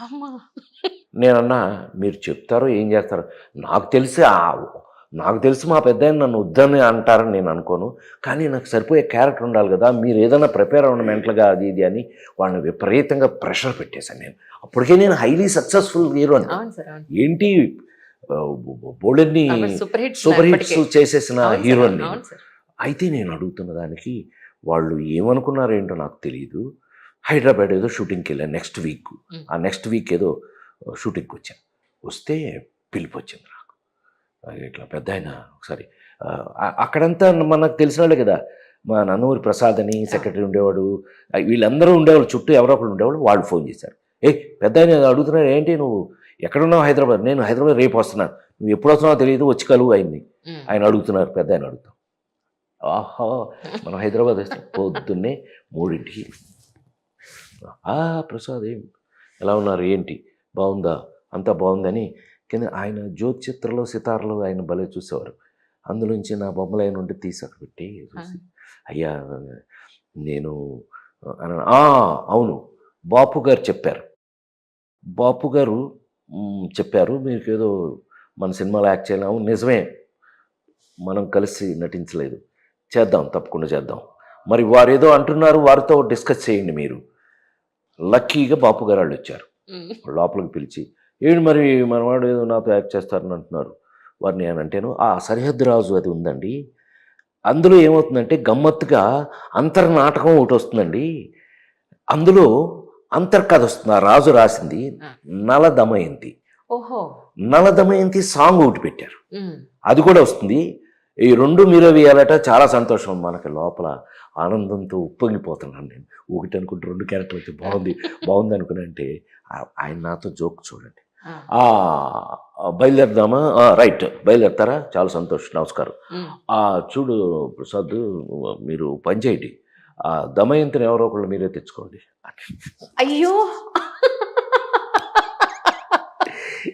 అమ్మా! నేనన్నా, "మీరు చెప్తారో ఏం చేస్తారో నాకు తెలిసి మా పెద్దాయన నన్ను వద్దని అంటారని నేను అనుకోను. కానీ నాకు సరిపోయే క్యారెక్టర్ ఉండాలి కదా! మీరు ఏదైనా ప్రిపేర్ అవ్వండి మెంటల్‌గా అది ఇది" అని వాళ్ళని విపరీతంగా ప్రెషర్ పెట్టేశాను నేను. అప్పటికే నేను హైలీ సక్సెస్‌ఫుల్ హీరోని. అవును సార్. అవును. ఏంటి బోలెడన్ని our super hits super hits ఇప్పటికే. చేసేసిన అవును సార్. హీరోని నేను. అవును సార్. అయితే నేను అడుగుతున్న దానికి వాళ్ళు ఏమనుకున్నారో ఏంటో నాకు తెలీదు. హైదరాబాద్ ఏదో షూటింగ్‌కెళ్ళాను నెక్స్ట్ వీక్. హ్మ్. ఆ నెక్స్ట్ వీక్ ఏదో షూటింగ్‌కొచ్చాను. వస్తే పిలుపొచ్చింది నాకు. ఇట్లా పెద్దాయన ఒకసారి అక్కడంతా మనకు తెలిసినోళ్ళే కదా! మా నందమూరి ప్రసాద్ అని సెక్రటరీ ఉండేవాడు. వీళ్ళందరూ ఉండేవాళ్ళు. చుట్టూ ఎవరో ఒకళ్ళు ఉండేవాళ్ళు. వాళ్ళు ఫోన్ చేశారు. "ఏయ్! పెద్దాయన అడుగుతున్నాడు ఏంటి నువ్వు ఎక్కడున్నావు హైదరాబాద్?" "నేను హైదరాబాద్ రేపు వస్తున్నాను." "నువ్వు ఎప్పుడు వస్తున్నావో తెలీదు వచ్చి కలువు ఆయన్ని." హ్మ్. ఆయన అడుగుతున్నారు పెద్దాయన అడుగుతాం. ఆహా! మనం హైదరాబాద్ వస్తే పొద్దున్నే 3కి ప్రసాద్ ఎలా ఉన్నారు? ఏంటి? బావుందా? అంతా బావుందని కింద ఆయన జ్యోతిచిత్రలో, సితార్‌లో ఆయన భలే చూసేవారు. అందులోంచి నా బొమ్మలు ఏమైనా ఉంటే తీసి అక్కడ పెట్టి ఆ! చూసి, అయ్యా నేను అవును. బాపు గారు చెప్పారు. బాపు గారు చెప్పారు మీకేదో మన సినిమాలో యాక్ట్ చేయాలి. అవును నిజమే. మనం కలిసి నటించలేదు. చేద్దాం. తప్పకుండా చేద్దాం. మరి వారేదో అంటున్నారు. వారితో డిస్కస్ చేయండి మీరు. లక్కీగా బాపు గారాళ్ళొచ్చారు. హ్మ్. లోపలికి పిలిచి, "ఏంటి మరి మనవాడు ఏదో నాతో యాక్ట్ చేస్తారని అంటున్నారు." వారిని నేనంటాను, "ఆ 'సరిహద్దు రాజు' అది ఉందండి. అందులో ఏమవుతుందంటే గమ్మత్తుగా అంతర్నాటకం ఒకటొస్తుందండి. అందులో అంతర్కథ వస్తుంది. ఆ రాజు రాసింది ఆ! 'నల దమయంతి.' ఓహో! 'నల దమయంతి' సాంగ్ ఒకటి పెట్టారు. హ్మ్. అది కూడా వస్తుంది. ఈ 2 మీరే వేయాలట చాలా సంతోషం. మనకి లోపల ఆనందంతో ఉప్పొంగిపోతున్నాను నేను. ఒకటి అనుకుంటే 2 క్యారెక్టర్లు వచ్చి బావుంది అనుకునంటే ఆయన నాతో జోక్ చూడండి. ఆ! బయలుదేరదామా? రైట్ బయలుదేరతారా? చాలా సంతోషం. నమస్కారం. హ్మ్. చూడు ప్రసాద్ మీరు పని చేయండి. దమయంతిని ఎవరో ఒకళ్ళు మీరే తెచ్చుకోండి. అయ్యో!